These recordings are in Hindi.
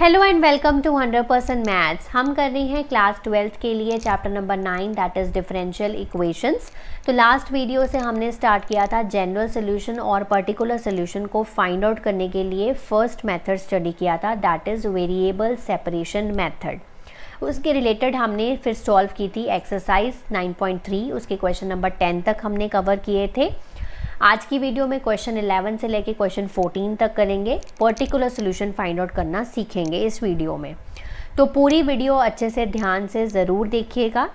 Hello and welcome to 100% maths. हम कर रहे हैं क्लास 12th के लिए chapter number 9 that is differential equations. तो लास्ट वीडियो से हमने स्टार्ट किया था जनरल सोल्यूशन और पर्टिकुलर सोल्यूशन को फाइंड आउट करने के लिए फर्स्ट मेथड स्टडी किया था that is variable separation method. उसके रिलेटेड हमने फिर सॉल्व की थी एक्सरसाइज 9.3, उसके क्वेश्चन नंबर 10 तक हमने कवर किए थे। आज की वीडियो में क्वेश्चन 11 से लेके क्वेश्चन 14 तक करेंगे, पर्टिकुलर सोल्यूशन फाइंड आउट करना सीखेंगे इस वीडियो में। तो पूरी वीडियो अच्छे से ध्यान से ज़रूर देखिएगा।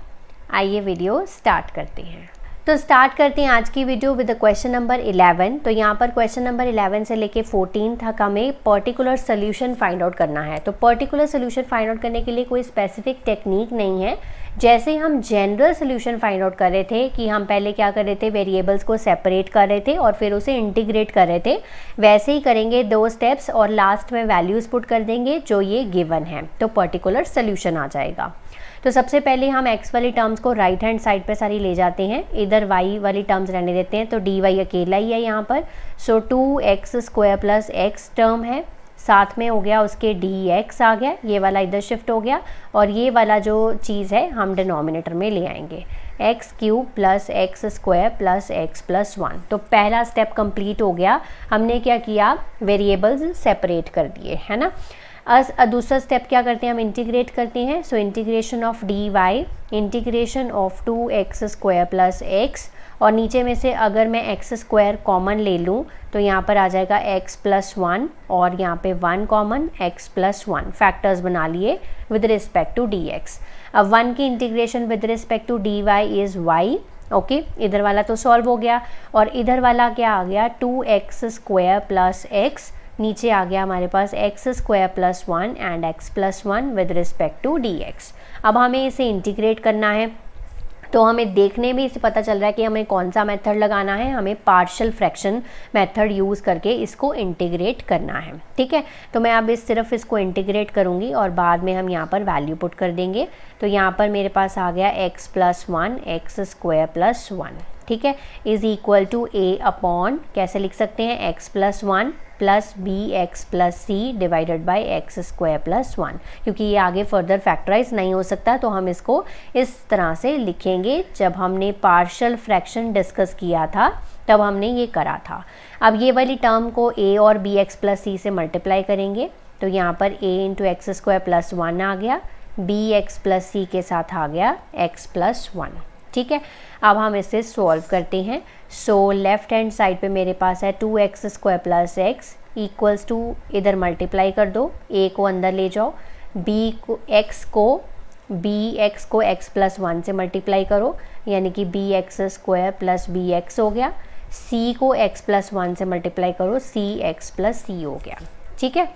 आइए वीडियो स्टार्ट करते हैं। तो स्टार्ट करते हैं आज की वीडियो विद क्वेश्चन नंबर 11। तो यहाँ पर क्वेश्चन नंबर 11 से लेके 14 तक हमें पर्टिकुलर सोल्यूशन फाइंड आउट करना है। तो पर्टिकुलर सोल्यूशन फाइंड आउट करने के लिए कोई स्पेसिफिक टेक्निक नहीं है। जैसे हम जनरल सोल्यूशन फाइंड आउट कर रहे थे कि हम पहले क्या कर रहे थे, वेरिएबल्स को सेपरेट कर रहे थे और फिर उसे इंटीग्रेट कर रहे थे, वैसे ही करेंगे 2 स्टेप्स और लास्ट में वैल्यूज़ पुट कर देंगे जो ये गिवन है, तो पर्टिकुलर सोल्यूशन आ जाएगा। तो सबसे पहले हम x वाली टर्म्स को राइट हैंड साइड पे सारी ले जाते हैं, इधर y वाली टर्म्स रहने देते हैं। तो dy अकेला ही है यहाँ पर। सो 2x² प्लस x टर्म है, साथ में हो गया उसके dx आ गया, ये वाला इधर शिफ्ट हो गया और ये वाला जो चीज़ है हम डिनोमिनेटर में ले आएंगे, x³ plus x² plus x plus 1। तो पहला स्टेप कंप्लीट हो गया। हमने क्या किया, वेरिएबल्स सेपरेट कर दिए, है ना। दूसरा स्टेप क्या करते हैं, हम इंटीग्रेट करते हैं। सो integration of dy, integration of 2x² plus x, और नीचे में से अगर मैं x² कॉमन ले लूँ तो यहाँ पर आ जाएगा x प्लस 1 और यहाँ पे 1 कॉमन, x प्लस 1 फैक्टर्स बना लिए विद रिस्पेक्ट टू dx। अब 1 की integration with respect to dy is y। Okay, इधर वाला तो सॉल्व हो गया और इधर वाला क्या आ गया, 2x² प्लस x, नीचे आ गया हमारे पास x² plus 1 and x plus 1 with respect to dx। अब हमें इसे इंटीग्रेट करना है, तो हमें देखने में इसे पता चल रहा है कि हमें कौन सा मेथड लगाना है। हमें पार्शियल फ्रैक्शन मेथड यूज़ करके इसको इंटीग्रेट करना है, ठीक है। तो मैं अब सिर्फ इसको इंटीग्रेट करूँगी और बाद में हम यहाँ पर वैल्यू पुट कर देंगे। तो यहाँ पर मेरे पास आ गया x प्लस 1 x² प्लस 1, ठीक है, is equal to a upon, कैसे लिख सकते हैं, x plus 1 plus bx plus c divided by x² plus 1, क्योंकि ये आगे फर्दर फैक्टराइज नहीं हो सकता तो हम इसको इस तरह से लिखेंगे। जब हमने पार्शियल फ्रैक्शन डिस्कस किया था तब हमने ये करा था। अब ये वाली टर्म को a और bx प्लस c से मल्टीप्लाई करेंगे, तो यहाँ पर a इंटू x² प्लस 1 आ गया, bx प्लस c के साथ आ गया x प्लस 1, ठीक है। अब हम इसे सॉल्व करते हैं। सो लेफ्ट हैंड साइड पे मेरे पास है 2x² plus x equals to, इधर मल्टीप्लाई कर दो, a को अंदर ले जाओ, x को x प्लस 1 से मल्टीप्लाई करो, यानी कि bx² प्लस bx हो गया, c को x प्लस 1 से मल्टीप्लाई करो, cx प्लस c हो गया, ठीक है।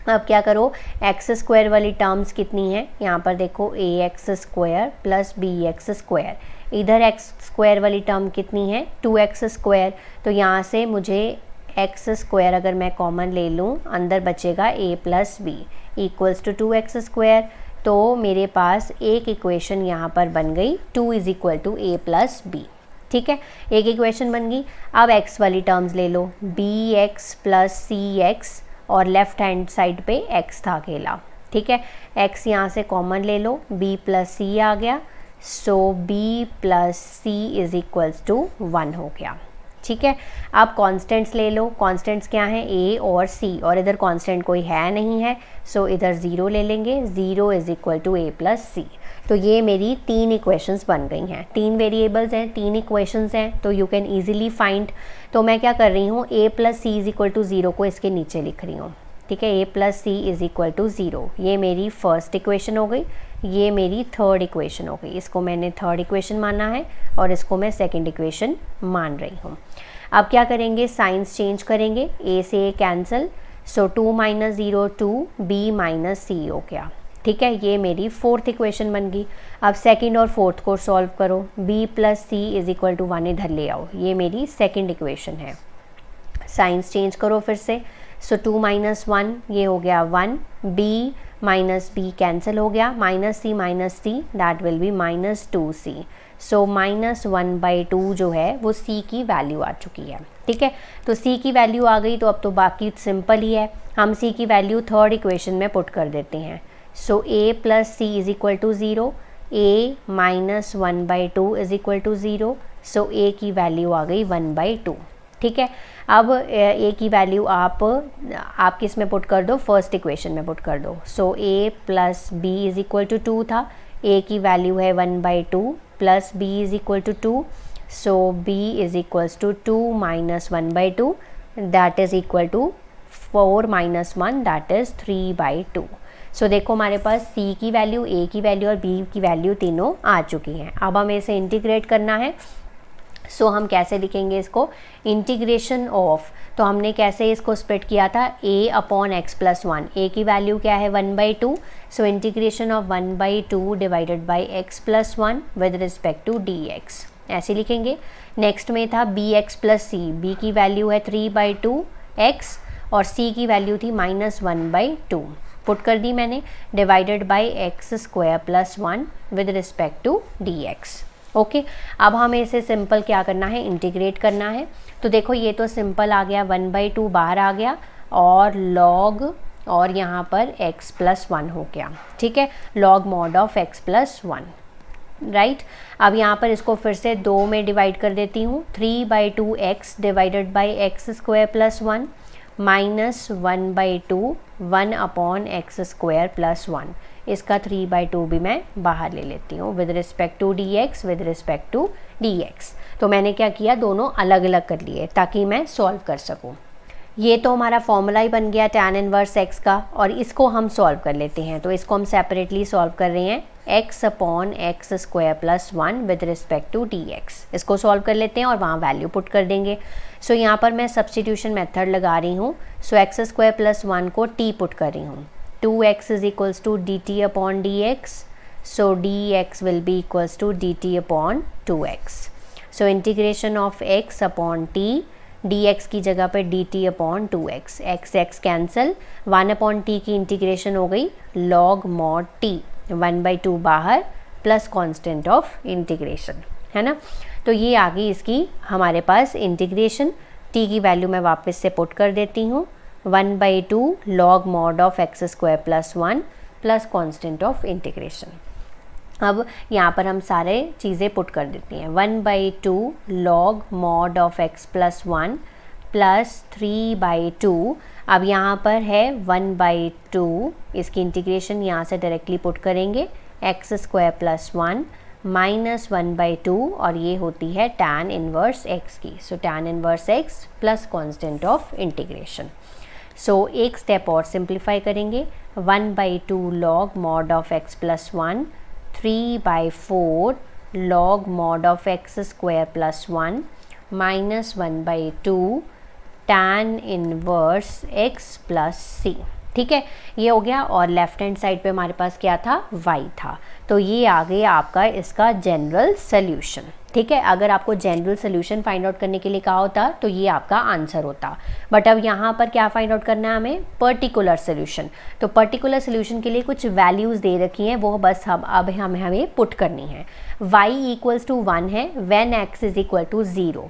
अब क्या करो, x² वाली टर्म्स कितनी है, यहाँ पर देखो ax² प्लस bx², इधर x² वाली टर्म कितनी है, 2x²। तो यहाँ से मुझे x² अगर मैं कॉमन ले लूँ, अंदर बचेगा a plus b equals to 2x²। तो मेरे पास एक इक्वेशन यहाँ पर बन गई, 2 is equal to a plus b, ठीक है, एक इक्वेशन बन गई। अब x वाली टर्म्स ले लो, bx प्लस cx और लेफ़्ट हैंड साइड पे x था अकेला, ठीक है, x यहाँ से कॉमन ले लो, b प्लस c आ गया। So b plus c is equals to 1 हो गया, ठीक है। अब कॉन्स्टेंट्स ले लो, कॉन्स्टेंट्स क्या हैं, a और c, और इधर कॉन्स्टेंट कोई है नहीं है, सो इधर 0 ले लेंगे, 0 is equal to a plus c। तो ये मेरी 3 इक्वेशंस बन गई हैं, 3 वेरिएबल्स हैं, 3 इक्वेशंस हैं, तो यू कैन ईजिली फाइंड। तो मैं क्या कर रही हूँ, a plus c is equal to 0 को इसके नीचे लिख रही हूँ, ठीक है, a plus c is equal to 0। ये मेरी फर्स्ट इक्वेशन हो गई, ये मेरी थर्ड इक्वेशन हो गई, इसको मैंने थर्ड इक्वेशन माना है और इसको मैं सेकंड इक्वेशन मान रही हूँ। अब क्या करेंगे, साइंस चेंज करेंगे, a से a cancel, so 2 minus 0 2, b minus c हो गया, ठीक है, ये मेरी फोर्थ इक्वेशन बन गई। अब सेकंड और फोर्थ को सॉल्व करो, b plus c is equal to 1 इधर ले आओ, ये मेरी सेकंड इक्वेशन है। साइंस चेंज करो फिर से, सो 2 माइनस 1 ये हो गया 1, b माइनस b कैंसिल हो गया, minus c that will be minus 2c। सो -1/2 जो है वो c की वैल्यू आ चुकी है। ठीक है, तो c की वैल्यू आ गई तो अब तो बाकी सिंपल ही है, हम c की वैल्यू थर्ड इक्वेशन में पुट कर देते हैं। सो a + c = 0, a - 1/2 = 0, so a की वैल्यू आ गई 1/2। ठीक है, अब a की वैल्यू आप किस में पुट कर दो, फर्स्ट इक्वेशन में पुट कर दो। सो a + b = 2 था, a की वैल्यू है 1/2 + b = 2, so b = 2 - 1/2 that is equal to 4 - 1 that is 3/2। So देखो हमारे पास c की वैल्यू, a की वैल्यू और b की वैल्यू तीनों आ चुकी हैं। अब हमें इसे इंटीग्रेट करना है। सो हम कैसे लिखेंगे इसको, इंटीग्रेशन ऑफ, तो हमने कैसे इसको स्प्लिट किया था, a/x + 1, a की वैल्यू क्या है 1/2, so integration of 1/2 divided by x + 1 with respect to dx, ऐसे लिखेंगे। नेक्स्ट में था bx + c, b की वैल्यू है 3/2x और c की वैल्यू थी -1/2, पुट कर दी मैंने, divided by x² + 1 with respect to dx। Okay, अब हमें इसे सिंपल क्या करना है, इंटीग्रेट करना है। तो देखो ये तो सिंपल आ गया, 1/2 बाहर आ गया और log और यहाँ पर x + 1 हो गया। ठीक है, log mod of x + 1, right. अब यहाँ पर इसको फिर से 2 में डिवाइड कर देती हूँ, 3/2x divided by x² + 1 -1/2 1/x² + 1, इसका 3/2 भी मैं बाहर ले लेती हूँ with respect to dx with respect to dx। तो मैंने क्या किया, दोनों अलग अलग कर लिए ताकि मैं सॉल्व कर सकूँ। ये तो हमारा फॉर्मूला ही बन गया tan इनवर्स x का, और इसको हम सॉल्व कर लेते हैं। तो इसको हम सेपरेटली सॉल्व कर रहे हैं, x/x² + 1 with respect to dx, इसको सॉल्व कर लेते हैं और वहाँ वैल्यू पुट कर देंगे। सो यहाँ पर मैं सब्सटीट्यूशन मेथड लगा रही हूँ। सो x² + 1 को t पुट कर रही हूँ, 2x = dt/dx, so dx will be equals to dt/2x। so integration of x upon t, dx की जगह पे dt/2x, x कैंसिल, 1/t की इंटीग्रेशन हो गई log mod t, 1/2 बाहर प्लस कांस्टेंट ऑफ इंटीग्रेशन, है ना। तो ये आ गई इसकी हमारे पास इंटीग्रेशन। t की वैल्यू मैं वापस से पुट कर देती हूँ, 1/2 log mod of x² + 1 plus constant of integration. अब यहाँ पर हम सारे चीज़ें पुट कर देती हैं, 1/2 log mod of x + 1 plus 3/2, अब यहाँ पर है 1/2, इसकी इंटीग्रेशन यहाँ से डायरेक्टली पुट करेंगे, x² + 1 -1/2 और ये होती है tan इनवर्स x की। So tan inverse x plus constant of integration. So एक स्टेप और सिंप्लीफाई करेंगे, 1/2 log mod of x + 1, 3/4 log mod of x² + 1 -1/2 tan inverse x + c। ठीक है, ये हो गया। और लेफ्ट हैंड साइड पे हमारे पास क्या था, y था। तो ये आ गया आपका इसका जनरल सोल्यूशन। ठीक है, अगर आपको जनरल सोल्यूशन फाइंड आउट करने के लिए कहा होता तो ये आपका आंसर होता, बट अब यहाँ पर क्या फाइंड आउट करना है हमें, पर्टिकुलर सोल्यूशन। तो पर्टिकुलर सोल्यूशन के लिए कुछ वैल्यूज़ दे रखी हैं, वो बस हमें पुट करनी है। y = 1 है व्हेन x = 0।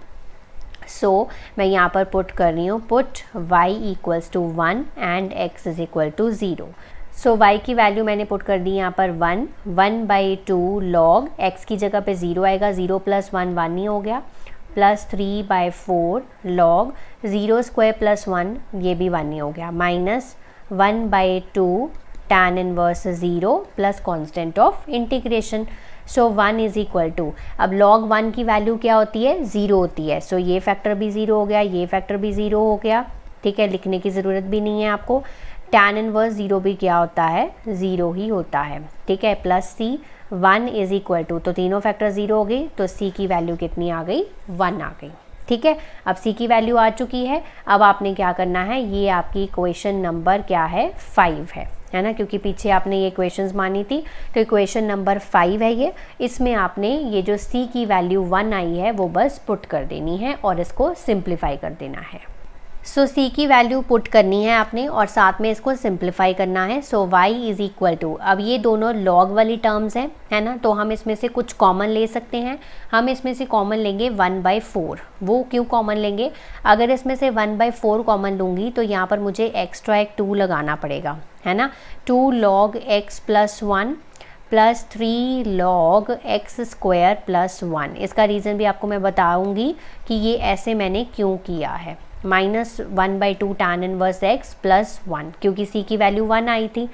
सो मैं यहाँ पर पुट कर रही हूँ, put y = 1 and x = 0। So y की वैल्यू मैंने पुट कर दी यहाँ पर 1, 1/2 log, x की जगह पे 0 आएगा, 0 + 1 1 ही हो गया, प्लस 3/4 log 0² + 1 ये भी 1 ही हो गया, minus 1/2 tan inverse 0 plus constant of integration. So 1 = अब log 1 की वैल्यू क्या होती है, 0 होती है। सो ये फैक्टर भी 0 हो गया, ये फैक्टर भी 0 हो गया। ठीक है, लिखने की ज़रूरत भी नहीं है आपको। tan इनवर्स 0 भी क्या होता है, 0 ही होता है। ठीक है, प्लस c 1 = तो तीनों फैक्टर 0 हो गई, तो c की वैल्यू कितनी आ गई, 1 आ गई। ठीक है, अब c की वैल्यू आ चुकी है। अब आपने क्या करना है, ये आपकी इक्वेशन नंबर क्या है, 5 है ना, क्योंकि पीछे आपने ये इक्वेशंस मानी थी, तो इक्वेशन नंबर 5 है ये। इसमें आपने ये जो c की वैल्यू 1 आई है वो बस पुट कर देनी है और इसको सिंप्लीफाई कर देना है। सो सी की वैल्यू पुट करनी है आपने और साथ में इसको सिंप्लीफाई करना है। सो y इज़ इक्वल टू, अब ये दोनों लॉग वाली टर्म्स हैं, है ना, तो हम इसमें से कुछ कॉमन ले सकते हैं। हम इसमें से कॉमन लेंगे 1/4। वो क्यों कॉमन लेंगे, अगर इसमें से 1/4 कॉमन लूँगी तो यहाँ पर मुझे एक्स्ट्रा एक 2 लगाना पड़ेगा, है ना। 2 log x plus 1 plus 3 log x square plus 1। इसका रीज़न भी आपको मैं बताऊँगी कि ये ऐसे मैंने क्यों किया है। -1/2 tan इनवर्स x प्लस 1, क्योंकि c की वैल्यू 1 आई थी।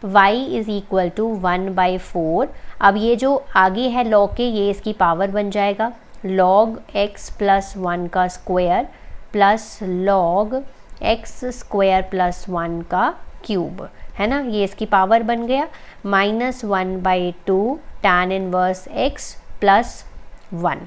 y is equal to 1/4। अब ये जो आगे है log के, ये इसकी पावर बन जाएगा log x प्लस 1 का square plus log x square plus 1 का क्यूब, है ना, ये इसकी पावर बन गया। -1/2 tan इनवर्स x प्लस 1,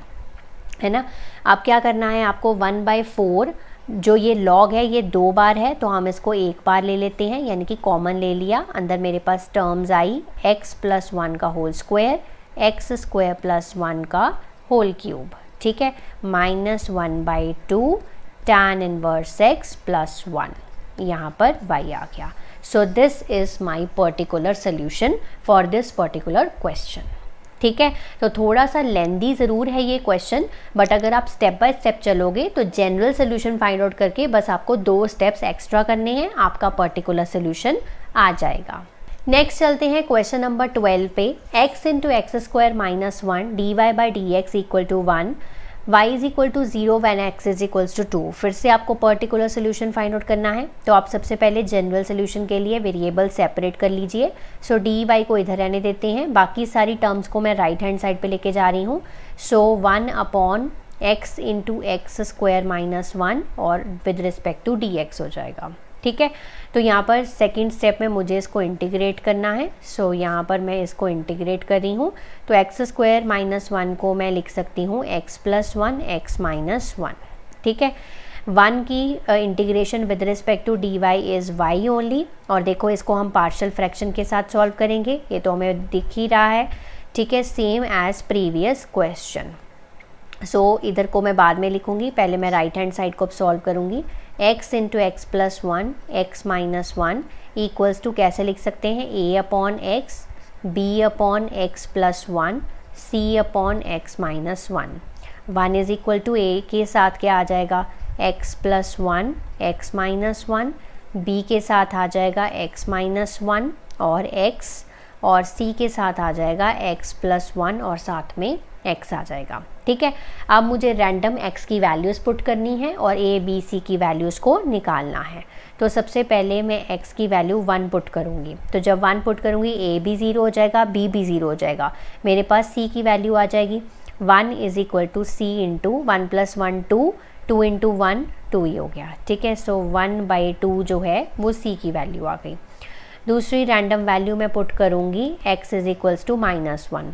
है ना। अब क्या करना है आपको, 1/4 जो ये log है ये 2 बार है तो हम इसको 1 बार ले लेते हैं, यानी कि कॉमन ले लिया। अंदर मेरे पास टर्म्स आई x प्लस 1 का whole square, x square plus 1 का होल क्यूब, ठीक है। -1/2 tan इनवर्स x प्लस 1, यहाँ पर y आ गया। So this is my particular solution for this particular question, ठीक है। तो थोड़ा सा लेंदी ज़रूर है ये क्वेश्चन, बट अगर आप स्टेप बाय स्टेप चलोगे तो जनरल सोल्यूशन फाइंड आउट करके बस आपको 2 स्टेप्स एक्स्ट्रा करने हैं, आपका पर्टिकुलर सोल्यूशन आ जाएगा। नेक्स्ट चलते हैं क्वेश्चन नंबर 12 पे। x into x square minus 1 dy/dx equal to 1, y is equal to 0 when x is equals to 2। फिर से आपको पर्टिकुलर सोल्यूशन फाइंड आउट करना है, तो आप सबसे पहले जनरल सोल्यूशन के लिए वेरिएबल सेपरेट कर लीजिए। सो dy को इधर रहने देते हैं, बाकी सारी टर्म्स को मैं राइट हैंड साइड पे लेके जा रही हूँ। सो 1/x into x square minus 1 और विद रिस्पेक्ट टू dx हो जाएगा, ठीक है। तो यहाँ पर सेकंड स्टेप में मुझे इसको इंटीग्रेट करना है। सो यहाँ पर मैं इसको इंटीग्रेट कर रही हूँ, तो एक्स स्क्वायर माइनस 1 को मैं लिख सकती हूँ x प्लस 1 x माइनस 1, ठीक है। 1 की integration with respect to dy is y only, और देखो इसको हम पार्शियल फ्रैक्शन के साथ सॉल्व करेंगे, ये तो हमें दिख ही रहा है, ठीक है, same as previous question. So इधर को मैं बाद में लिखूँगी, पहले मैं राइट हैंड साइड को सॉल्व करूँगी। x into x plus 1 x minus 1 equals to कैसे लिख सकते हैं, a/x b/x plus 1 c/x minus 1। 1 is equal to a के साथ क्या आ जाएगा, x plus 1 x minus 1, b के साथ आ जाएगा x माइनस 1 और x, और c के साथ आ जाएगा x प्लस 1 और साथ में x आ जाएगा, ठीक है। अब मुझे रैंडम x की वैल्यूज़ पुट करनी है और a b c की वैल्यूज़ को निकालना है। तो सबसे पहले मैं x की वैल्यू 1 पुट करूँगी, तो जब 1 पुट करूँगी a भी 0 हो जाएगा, b भी 0 हो जाएगा, मेरे पास c की वैल्यू आ जाएगी 1 is equal to c into 1 plus 1 2, 2 into 1 2 ही हो गया, ठीक है। सो 1/2 जो है वो c की वैल्यू आ गई। दूसरी रैंडम वैल्यू मैं पुट करूँगी x इज़ इक्वल्स टू -1।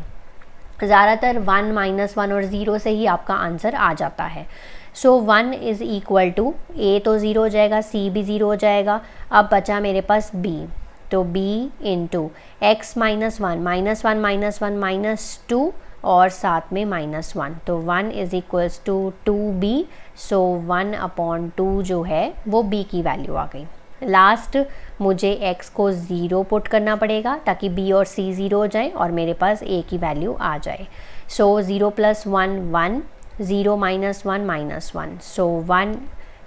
ज़्यादातर 1 -1 और 0 से ही आपका आंसर आ जाता है। So 1 is equal to a तो 0 हो जाएगा, c भी 0 हो जाएगा, अब बचा मेरे पास b, तो b इंटू एक्स माइनस 1 -2 और साथ में -1, तो 1 इज़ इक्वल्स टू 2b। सो 1/2 जो है वो b की वैल्यू आ गई। लास्ट मुझे x को 0 पुट करना पड़ेगा ताकि b और c 0 हो जाए और मेरे पास a की वैल्यू आ जाए। So 0 plus 1 1, 0 minus 1 -1, so 1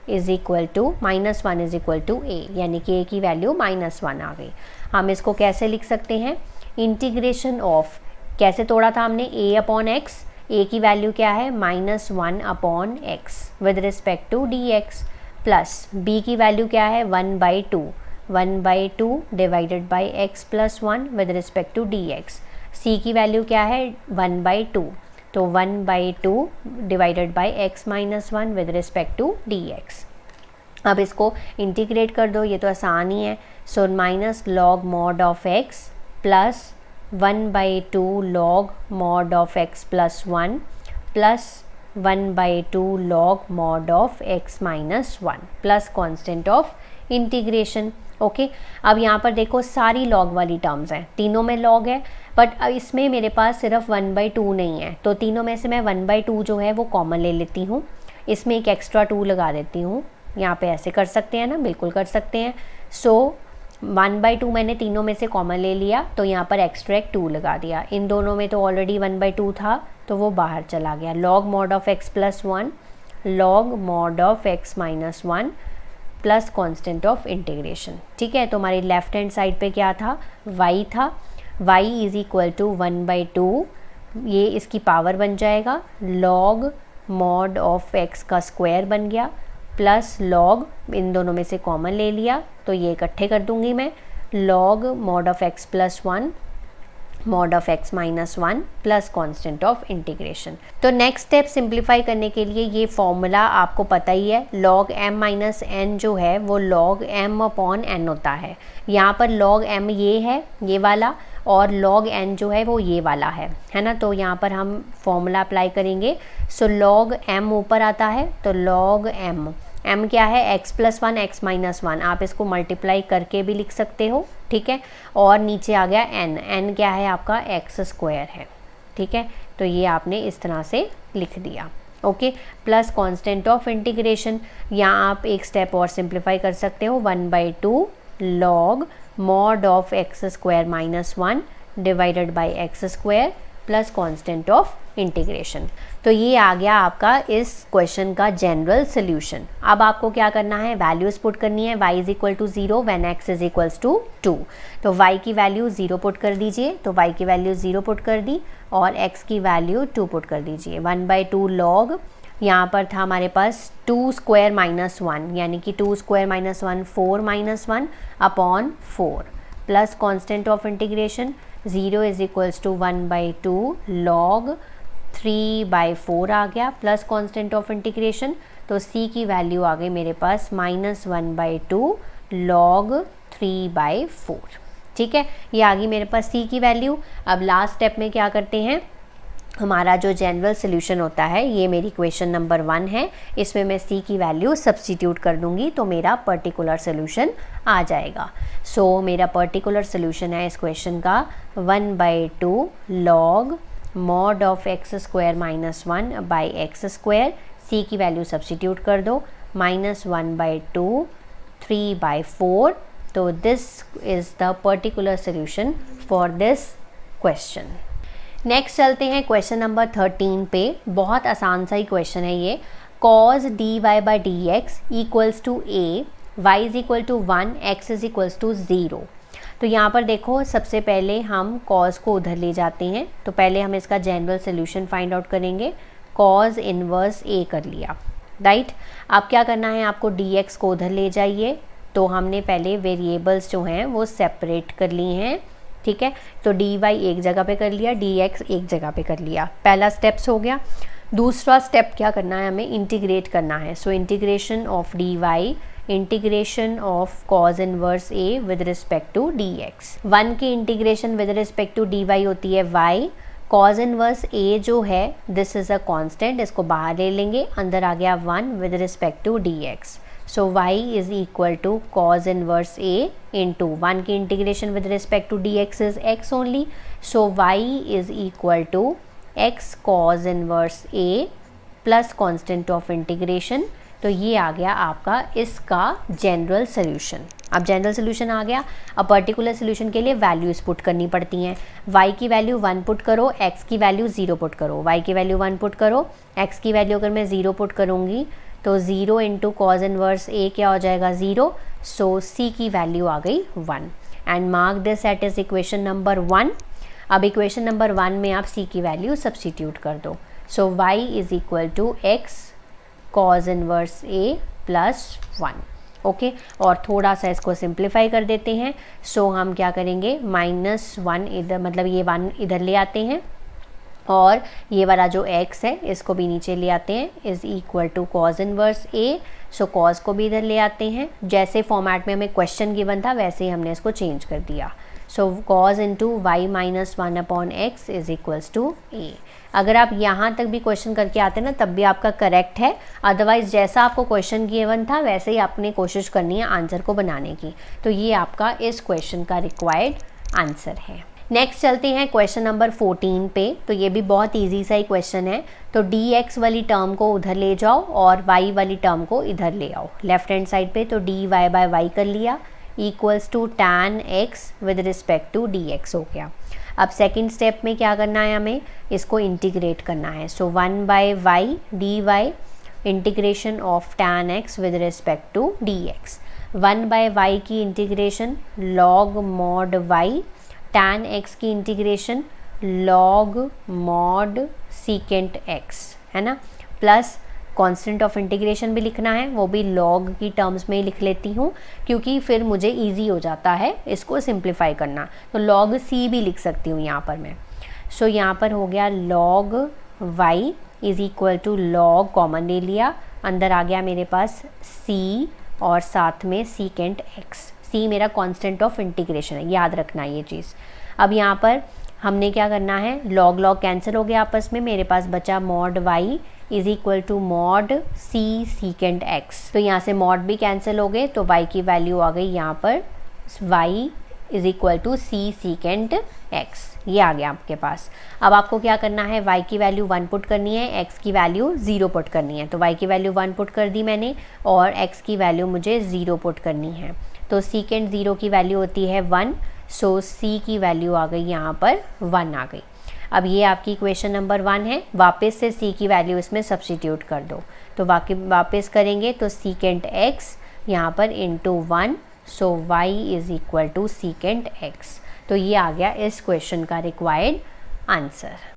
is equal to -1 is equal to a, यानी कि a की वैल्यू -1 आ गई। हम इसको कैसे लिख सकते हैं, इंटीग्रेशन ऑफ, कैसे तोड़ा था हमने, a/x, a की वैल्यू क्या है -1/x with respect to dx, plus b की वैल्यू क्या है 1/2 divided by x plus 1 with respect to dx, c की वैल्यू क्या है 1/2, तो 1/2 divided by x minus 1 with respect to dx। अब इसको इंटीग्रेट कर दो, ये तो आसान ही है। So minus log mod of x plus 1/2 log mod of x plus 1 plus 1/2 log mod of x minus 1 plus constant of integration, okay. अब यहाँ पर देखो सारी log वाली टर्म्स हैं, तीनों में log है, बट इसमें मेरे पास सिर्फ 1/2 नहीं है, तो तीनों में से मैं 1/2 जो है वो कॉमन ले लेती हूँ, इसमें एक एक्स्ट्रा 2 लगा देती हूँ, यहाँ पे ऐसे कर सकते हैं ना, बिल्कुल कर सकते हैं। सो 1/2 मैंने तीनों में से कॉमन ले लिया, तो यहाँ पर एक्सट्रैक्ट 2 लगा दिया। इन दोनों में तो ऑलरेडी 1/2 था, तो वो बाहर चला गया। log mod of x plus 1 log mod of x minus 1 plus constant of integration. ठीक है, तो हमारी लेफ्ट हैंड साइड पे क्या था, y था। y इज़ इक्वल टू 1/2, ये इसकी पावर बन जाएगा, log mod ऑफ x का स्क्वायर बन गया, प्लस log, इन दोनों में से कॉमन ले लिया तो ये इकट्ठे कर दूंगी मैं, log mod of x plus 1 mod of x minus 1 plus constant of integration. तो नेक्स्ट स्टेप सिंप्लीफाई करने के लिए ये फॉर्मूला आपको पता ही है, log m माइनस n जो है वो log m अपॉन n होता है। यहाँ पर log m ये है, ये वाला, और log n जो है वो ये वाला है ना। तो यहाँ पर हम फॉर्मूला अप्लाई करेंगे। सो log m ऊपर आता है, तो log m क्या है, x प्लस 1 x माइनस 1, आप इसको मल्टीप्लाई करके भी लिख सकते हो। ठीक है, और नीचे आ गया n क्या है आपका x स्क्वायर है। ठीक है, तो ये आपने इस तरह से लिख दिया। Okay, plus constant of integration, यहाँ आप एक स्टेप और सिंप्लीफाई कर सकते हो, 1/2 log mod of x square minus 1 divided by x square plus constant of integration. तो ये आ गया आपका इस क्वेश्चन का जनरल सोल्यूशन। अब आपको क्या करना है, वैल्यूज पुट करनी है। y is equal to 0 when x is equals to 2, तो y की वैल्यू 0 पुट कर दीजिए, तो y की वैल्यू 0 पुट कर दी, और x की वैल्यू 2 पुट कर दीजिए। 1/2 log, यहाँ पर था हमारे पास 2 स्क्वायर माइनस 1, यानी कि 2 square minus 1 4 minus 1 upon 4, plus constant of integration 0 is equals to 1/2 log 3/4 आ गया, प्लस कांस्टेंट ऑफ इंटीग्रेशन, तो c की वैल्यू आ गई मेरे पास -1/2 log 3/4। ठीक है, ये आ गई मेरे पास c की वैल्यू। अब लास्ट स्टेप में क्या करते हैं, हमारा जो जनरल सोल्यूशन होता है, ये मेरी क्वेश्चन नंबर 1 है, इसमें मैं c की वैल्यू सब्स्टिट्यूट कर दूंगी तो मेरा पर्टिकुलर सोल्यूशन आ जाएगा। सो मेरा पर्टिकुलर सोल्यूशन है इस क्वेश्चन का 1/2 log mod of x square minus 1 by x square, c की वैल्यू सब्स्टिट्यूट कर दो, -1/2 3/4। तो this is the particular solution for this question. Next चलते हैं क्वेश्चन नंबर 13 पे। बहुत आसान सा ही क्वेश्चन है ये। cos dy/dx equals to a, y is equal to 1, x is equals to 0। तो यहाँ पर देखो, सबसे पहले हम cos को उधर ले जाते हैं, तो पहले हम इसका जनरल सोल्यूशन फाइंड आउट करेंगे। cos इन्वर्स a कर लिया, राइट। अब क्या करना है, आपको dx को उधर ले जाइए, तो हमने पहले वेरिएबल्स जो हैं वो सेपरेट कर ली हैं। ठीक है, तो dy एक जगह पे कर लिया, dx एक जगह पे कर लिया, पहला स्टेप्स हो गया। दूसरा स्टेप क्या करना है, हमें इंटीग्रेट करना है। So integration of dy, integration of cos inverse a with respect to dx। 1 की integration with respect to dy होती है y, cos इनवर्स a जो है दिस इज़ अ कांस्टेंट, इसको बाहर ले लेंगे, अंदर आ गया 1 with respect to dx। So y is equal to cos inverse a into 1 की integration with respect to dx is x only, so y is equal to x cos inverse a plus constant of integration. तो ये आ गया आपका इसका जनरल सोल्यूशन। अब जनरल सोल्यूशन आ गया। अब पर्टिकुलर सोल्यूशन के लिए वैल्यूज़ पुट करनी पड़ती हैं। y की वैल्यू 1 पुट करो, x की वैल्यू 0 पुट करो, y की वैल्यू 1 पुट करो, x की वैल्यू अगर मैं 0 पुट करूँगी तो 0 इंटू cos इनवर्स a क्या हो जाएगा 0, सो c की वैल्यू आ गई 1 and mark this eight is equation number 1। अब इक्वेशन नंबर 1 में आप c की वैल्यू सब्स्टिट्यूट कर दो। So y is equal to x cos inverse a plus 1। Okay, और थोड़ा सा इसको सिंप्लीफाई कर देते हैं। सो हम क्या करेंगे, -1 इधर, मतलब ये 1 इधर ले आते हैं, और ये वाला जो x है इसको भी नीचे ले आते हैं, is equal to cos inverse a। So cos को भी इधर ले आते हैं, जैसे फॉर्मेट में हमें क्वेश्चन गिवन था वैसे ही हमने इसको चेंज कर दिया। So cos into y minus 1 upon x is equals to a। अगर आप यहाँ तक भी क्वेश्चन करके आते हैं ना तब भी आपका करेक्ट है, अदरवाइज जैसा आपको क्वेश्चन गिवन था वैसे ही आपने कोशिश करनी है आंसर को बनाने की। तो ये आपका इस क्वेश्चन का रिक्वायर्ड आंसर है। नेक्स्ट चलते हैं क्वेश्चन नंबर 14 पे। तो ये भी बहुत इजी सा ही क्वेश्चन है। तो dx वाली टर्म को उधर ले जाओ और y वाली टर्म को इधर ले आओ लेफ्ट हैंड साइड पे। तो dy बाय y कर लिया equals to tan x with respect to dx हो गया। अब सेकंड स्टेप में क्या करना है, हमें इसको इंटीग्रेट करना है। So 1 by y dy integration of tan x with respect to dx। 1 by y की integration log mod y, tan x की integration log mod secant x, है ना, प्लस कांस्टेंट ऑफ इंटीग्रेशन भी लिखना है, वो भी log की टर्म्स में ही लिख लेती हूँ क्योंकि फिर मुझे इजी हो जाता है इसको सिंप्लीफाई करना। तो log c भी लिख सकती हूँ यहाँ पर मैं। सो यहाँ पर हो गया log y is equal to log common ले लिया, अंदर आ गया मेरे पास c और साथ में secant x। c मेरा कांस्टेंट ऑफ इंटीग्रेशन है, याद रखना ये चीज़। अब यहाँ पर हमने क्या करना है, log log कैंसिल हो गया आपस में, मेरे पास बचा mod y is equal to mod c secant x। तो यहाँ से mod भी कैंसिल हो गए तो y की वैल्यू आ गई यहाँ पर y is equal to c secant x, ये आ गया आपके पास। अब आपको क्या करना है, y की वैल्यू 1 पुट करनी है, x की वैल्यू 0 पुट करनी है। तो y की वैल्यू 1 पुट कर दी मैंने और x की वैल्यू मुझे 0 पुट करनी है। तो secant 0 की वैल्यू होती है 1, सो c की वैल्यू आ गई यहाँ पर 1 आ गई। अब ये आपकी इक्वेशन नंबर 1 है, वापस से c की वैल्यू इसमें सब्स्टिट्यूट कर दो। तो वापस करेंगे तो secant x यहाँ पर into 1, so y is equal to secant x। तो ये आ गया इस क्वेश्चन का रिक्वायर्ड आंसर।